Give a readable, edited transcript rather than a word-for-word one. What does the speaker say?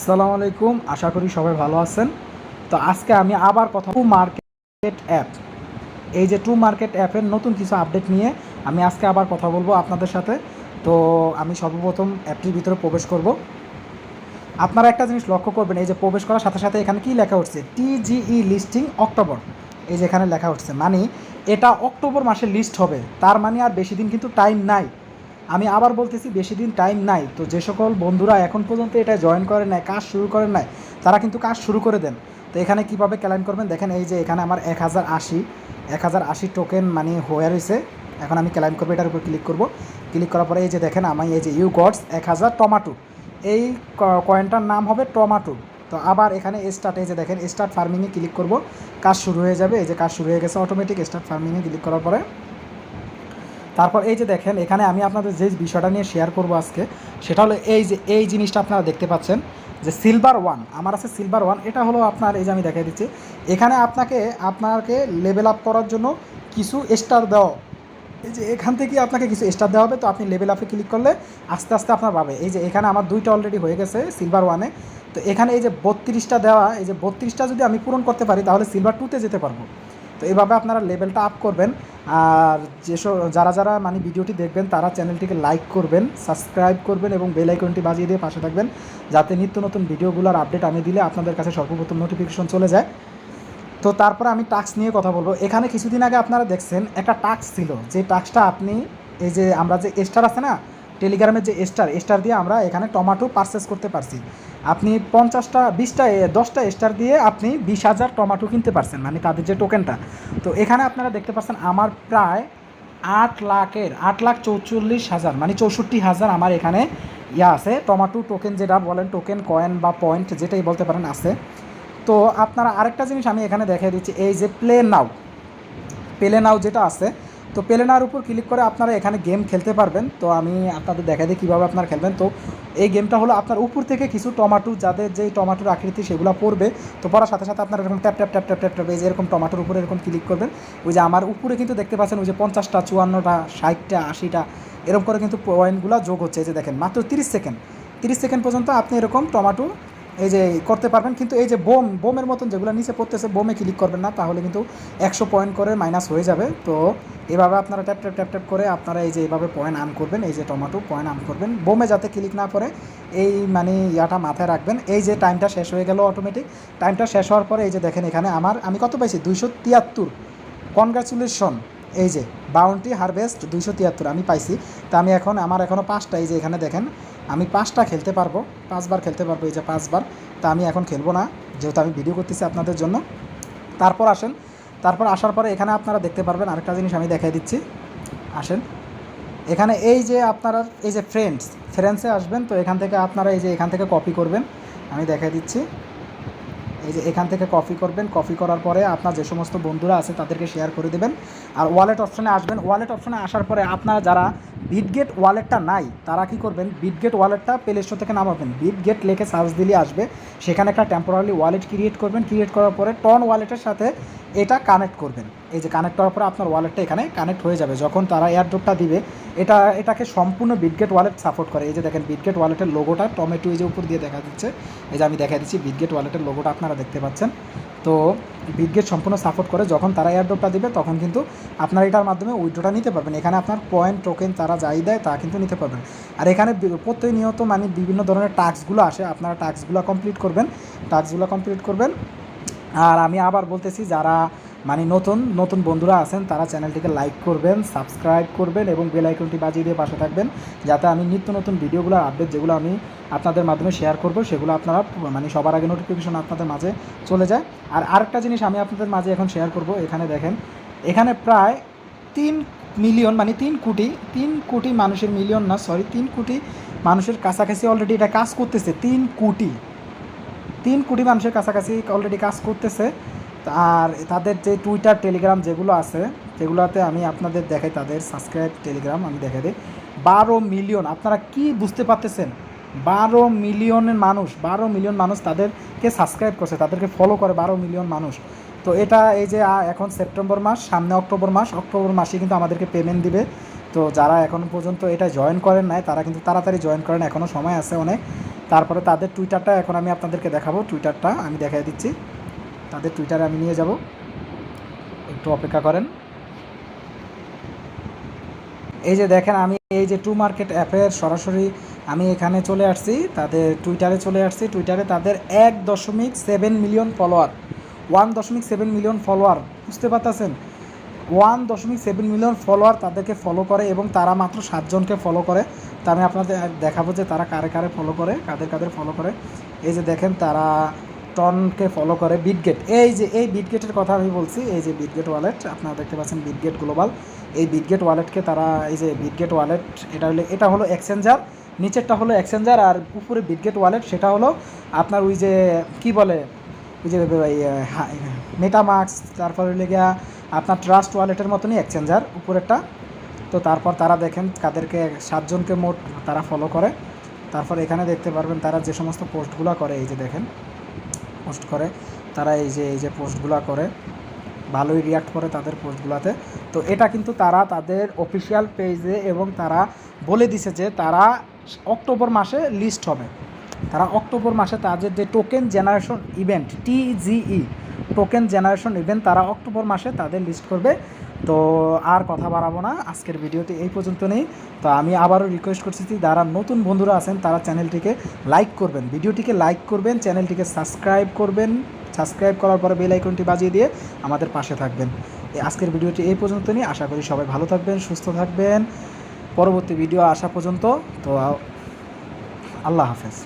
আসসালামু আলাইকুম, আশা করি সবাই ভালো আছেন। তো আজকে আমি আবার কথা টু মার্কেট অ্যাপ, এই যে টু মার্কেট অ্যাপের নতুন কিছু আপডেট নিয়ে আমি আজকে আবার কথা বলবো আপনাদের সাথে। তো আমি সর্বপ্রথম অ্যাপটির ভিতরে প্রবেশ করব। আপনারা একটা জিনিস লক্ষ্য করবেন, এই যে প্রবেশ করার সাথে সাথে এখানে কি লেখা উঠছে, টিজিই লিস্টিং অক্টোবর। এই যে এখানে লেখা উঠছে, মানে এটা অক্টোবর মাসে লিস্ট হবে, তার মানে আর বেশি দিন কিন্তু টাইম নাই। আমি আবার বলতেছি, বেশি দিন টাইম নাই। তো যে সকল বন্ধুরা এখন পর্যন্ত এটা জয়েন করেন নাই, কাজ শুরু করেন নাই, তারা কিন্তু কাজ শুরু করে দেন। তো এখানে কীভাবে ক্লেম করবেন দেখেন, এই যে এখানে আমার 1080 টোকেন মানে হয়ে রয়েছে। এখন আমি ক্লেম করবো, এটার উপর ক্লিক করব। ক্লিক করার পরে এই যে দেখেন, আমি এই যে ইউ গটস 1000 টমাটো, এই কয়েনটার নাম হবে টমাটো। তো আবার এখানে স্টার্ট, এই যে দেখেন স্টার্ট ফার্মিংয়ে ক্লিক করব, কাজ শুরু হয়ে যাবে। এই যে কাজ শুরু হয়ে গেছে অটোমেটিক। স্টার্ট ফার্মিংয়ে ক্লিক করার পরে তারপর এই যে দেখেন, এখানে আমি আপনাদের যে বিষয়টা নিয়ে শেয়ার করব আজকে, সেটা হলো এই যে এই জিনিসটা আপনারা দেখতে পাচ্ছেন যে সিলভার ওয়ান, আমার আছে সিলভার ওয়ান। এটা হলো আপনার, এই যে আমি দেখাই দিচ্ছি, এখানে আপনাকে লেভেল আপ করার জন্য কিছু স্টার দেওয়া, এই যে এখান থেকে আপনাকে কিছু স্টার দেওয়া হবে। তো আপনি লেভেল আপে ক্লিক করলে আস্তে আস্তে আপনার পাবে। এই যে এখানে আমার 2টা অলরেডি হয়ে গেছে সিলভার ওয়ানে। তো এখানে এই যে 32টা দেওয়া, এই যে 32টা যদি আমি পূরণ করতে পারি তাহলে সিলভার 2তে যেতে পারবো। তো এইভাবে আপনারা লেভেলটা আপ করবেন। আর যেসব যারা মানে ভিডিওটি দেখবেন তারা চ্যানেলটিকে লাইক করবেন, সাবস্ক্রাইব করবেন এবং বেল আইকনটি বাজিয়ে দিয়ে পাশে থাকবেন, যাতে নিত্য নতুন ভিডিওগুলোর আপডেট আমি দিলে আপনাদের কাছে সর্বপ্রথম নোটিফিকেশন চলে যায়। তো তারপরে আমি টাস্ক নিয়ে কথা বলবো। এখানে কিছুদিন আগে আপনারা দেখছেন একটা টাস্ক ছিল, যে টাস্কটা আপনি, এই যে আমরা যে স্টার আছে না টেলিগ্রামের, যে স্টার দিয়ে আমরা এখানে টমাটো পারচেস করতে পারছি। আপনি 50টা 20টা 10টা স্টার দিয়ে আপনি 20,000 টমাটো কিনতে পারছেন, মানে তাদের যে টোকেনটা। তো এখানে আপনারা দেখতে পাচ্ছেন আমার প্রায় 8,44,000 মানে 64,000 আমার এখানে আছে টমাটো টোকেন, যেটা বলেন টোকেন, কয়েন বা পয়েন্ট যেটাই বলতে পারেন আছে। তো আপনারা আরেকটা জিনিস আমি এখানে দেখিয়ে দিচ্ছি, এই যে প্লে নাও যেটা আছে, তো প্লে নাওর উপর ক্লিক করে আপনারা এখানে গেম খেলতে পারবেন। তো আমি আপনাদের দেখাই দিই কীভাবে আপনারা খেলবেন। তো এই গেমটা হলো আপনার উপর থেকে কিছু টমাটো, যাদের যেই টমাটোর আকৃতি সেগুলো পড়বে। তো পড়ার সাথে সাথে আপনারা এরকম tap tap tap tap tap tap, এই যে এরকম টমাটোর উপরে এরকম ক্লিক করবেন। ওই যে আমার উপরে কিন্তু দেখতে পাচ্ছেন ওই যে 50টা 54টা 60টা 80টা এরকম করে কিন্তু পয়েন্টগুলো যোগ হচ্ছে। এই যে দেখেন মাত্র 30 সেকেন্ড পর্যন্ত আপনি এরকম টমাটো এই যে করতে পারবেন। কিন্তু এই যে বোমের মতন যেগুলো নিচে পড়তেছে, বোমে ক্লিক করবেন না, তাহলে কিন্তু 100 পয়েন্ট করে মাইনাস হয়ে যাবে। তো এভাবে আপনারা ট্যাপ ট্যাপ ট্যাপ ট্যাপ করে আপনারা এই যে এইভাবে পয়েন্ট আর্ন করবেন, এই যে টমাটো পয়েন্ট আর্ন করবেন। বোমে যাতে ক্লিক না করে এই মানে ইয়াটা মাথায় রাখবেন। এই যে টাইমটা শেষ হয়ে গেল অটোমেটিক। টাইমটা শেষ হওয়ার পরে এই যে দেখেন এখানে আমি কত পাইছি, 273। কনগ্রাচুলেশন, এই যে বাউন্টি হারভেস্ট 273 আমি পাইছি। তা আমি আমার এখনও 5টা, এই যে এখানে দেখেন আমি 5টা খেলতে পারবো, 5বার খেলতে পারবো, এই যে 5বার। তা আমি এখন খেলবো না, যেহেতু আমি ভিডিও করতেছি আপনাদের জন্য। তারপর আসার পরে এখানে আপনারা দেখতে পারবেন আরেকটা জিনিস আমি দেখাই দিচ্ছি। আসেন, এখানে এই যে আপনারা এই যে ফ্রেন্ডসে আসবেন। তো এখান থেকে আপনারা এই যে এখান থেকে কপি করবেন, আমি দেখাই দিচ্ছি। এই যে এখান থেকে কপি করবেন, কপি করার পরে আপনার যে সমস্ত বন্ধুরা আছে তাদেরকে শেয়ার করে দেবেন। আর ওয়ালেট অপশনে আসবেন। ওয়ালেট অপশনে আসার পরে আপনারা যারা বিটগেট ওয়ালেটটা নাই তারা কি করবেন, বিটগেট ওয়ালেটটা প্লে স্টোর থেকে নামাবেন। বিটগেট লিখে সার্চ দিলে আসবে, সেখানে একটা টেম্পোরারি ওয়ালেট ক্রিয়েট করবেন। ক্রিয়েট করার পরে টন ওয়ালেটের সাথে এটা কানেক্ট করবেন। এই যে কানেক্ট করার পরে আপনার ওয়ালেটটা এখানে কানেক্ট হয়ে যাবে। যখন তারা এয়ারড্রপটা দিবে, এটাকে সম্পূর্ণ বিটগেট ওয়ালেট সাপোর্ট করে। এই যে দেখেন বিটগেট ওয়ালেটের লোগোটা টমেটো এই যে উপর দিয়ে দেখা দিচ্ছে, এই যে আমি দেখা দিচ্ছি বিটগেট ওয়ালেটের লোগোটা আপনারা দেখতে পাচ্ছেন। তো বিটগেট সম্পূর্ণ সাপোর্ট করে, যখন তারা এয়ারড্রপটা দিবে তখন কিন্তু আপনার এটার মাধ্যমে উইথড্রটা নিতে পারবেন। এখানে আপনার পয়েন্ট টোকেন তারা যাই দেয় তা কিন্তু নিতে পারবেন। আর এখানে প্রতিনিয়ত মানে বিভিন্ন ধরনের টাস্কগুলো আসে, আপনারা টাস্কগুলো কমপ্লিট করবেন। আর আমি আবার বলতেছি, যারা মানে নতুন বন্ধুরা আছেন তারা চ্যানেলটিকে লাইক করবেন, সাবস্ক্রাইব করবেন এবং বেল আইকনটি বাজিয়ে দিয়ে পাশে থাকবেন, যাতে আমি নিত্য নতুন ভিডিওগুলোর আপডেট যেগুলো আমি আপনাদের মাধ্যমে শেয়ার করব সেগুলো আপনারা মানে সবার আগে নোটিফিকেশন আপনাদের মাঝে চলে যায়। আর আরেকটা জিনিস আমি আপনাদের মাঝে এখন শেয়ার করব। এখানে দেখেন, এখানে প্রায় 3 মিলিয়ন মানে 3 কোটি মানুষের, মিলিয়ন না সরি 3 কোটি মানুষের কাছাকাছি অলরেডি এটা কাজ করতেছে। 3 কোটি মানুষের কাছাকাছি অলরেডি কাজ করতেছে। আর তাদের যে টুইটার টেলিগ্রাম যেগুলো আছে সেগুলোতে আমি আপনাদের দেখাই, তাদের সাবস্ক্রাইব টেলিগ্রাম আমি দেখাই দিই। 12 মিলিয়ন, আপনারা কি বুঝতে পারতেছেন, 12 মিলিয়ন মানুষ তাদেরকে সাবস্ক্রাইব করছে, তাদেরকে ফলো করে 12 মিলিয়ন মানুষ। তো এটা এই যে এখন সেপ্টেম্বর মাস, সামনে অক্টোবর মাসে কিন্তু আমাদেরকে পেমেন্ট দিবে। তো যারা এখন পর্যন্ত এটা জয়েন করেন নাই তারা কিন্তু তাড়াতাড়ি জয়েন করেন, এখনও সময় আছে অনেক। তারপরে তাদের টুইটারটা এখন আমি আপনাদেরকে দেখাবো, টুইটারটা আমি দেখাই দিচ্ছি। তাদের টুইটারে আমি নিয়ে যাব, একটু অপেক্ষা করেন। এই যে দেখেন আমি এই যে ট্রু মার্কেট অ্যাপের সরাসরি আমি এখানে চলে আসছি, তাদের টুইটারে চলে আসছি। টুইটারে তাদের 1.7 মিলিয়ন ফলোয়ার, 1.7 মিলিয়ন ফলোয়ার, বুঝতে পারতেছেন? 1.7 মিলিয়ন ফলোয়ার তাদেরকে ফলো করে এবং তারা মাত্র 7 জনকে ফলো করে। তা আমি আপনাদের দেখাবো যে তারা কারে কারে ফলো করে, কাদের কাদের ফলো করে। এই যে দেখেন তারা টনকে ফলো করে, বিটগেট, এই যে এই বিটগেটের কথা আমি বলছি, এই যে বিটগেট ওয়ালেট আপনারা দেখতে পাচ্ছেন, বিটগেট গ্লোবাল, এই বিটগেট ওয়ালেটকে তারা, এই যে বিটগেট ওয়ালেট, এটা হলো এক্সচেঞ্জার, নিচেরটা হলো এক্সচেঞ্জার আর উপরে বিটগেট ওয়ালেট, সেটা হলো আপনার ওই যে কী বলে, ওই যে মেটামাক্স, তারপরে লেগে আপনার ট্রাস্ট ওয়ালেটের মতনই এক্সচেঞ্জার উপরেরটা। তো তারপর তারা দেখেন কাদেরকে 7 জনকে মোট তারা ফলো করে। তারপর এখানে দেখতে পারবেন তারা যে সমস্ত পোস্টগুলো করে, এই যে দেখেন পোস্ট করে তারা, এই যে পোস্টগুলো করে, ভালোই রিয়াক্ট করে তাদের পোস্টগুলোতে। তো এটা কিন্তু তারা তাদের অফিসিয়াল পেজে, এবং তারা বলে দিছে যে তারা অক্টোবর মাসে লিস্ট হবে, তারা অক্টোবর মাসে তাদের যে token generation event, TGE token generation event, তারা অক্টোবর মাসে তাদের লিস্ট করবে। তো আর কথা বাড়াবো না, আজকের ভিডিওটি এই পর্যন্ত নেই। তো আমি আবারও রিকোয়েস্ট করছি যারা নতুন বন্ধুরা আছেন তারা চ্যানেলটিকে লাইক করবেন, ভিডিওটিকে লাইক করবেন, চ্যানেলটিকে সাবস্ক্রাইব করবেন, সাবস্ক্রাইব করার পরে বেল আইকনটি বাজিয়ে দিয়ে আমাদের পাশে থাকবেন। আজকের ভিডিওটি এই পর্যন্ত নিয়ে, আশা করি সবাই ভালো থাকবেন, সুস্থ থাকবেন। পরবর্তী ভিডিও আসা পর্যন্ত তো আল্লাহ হাফেজ।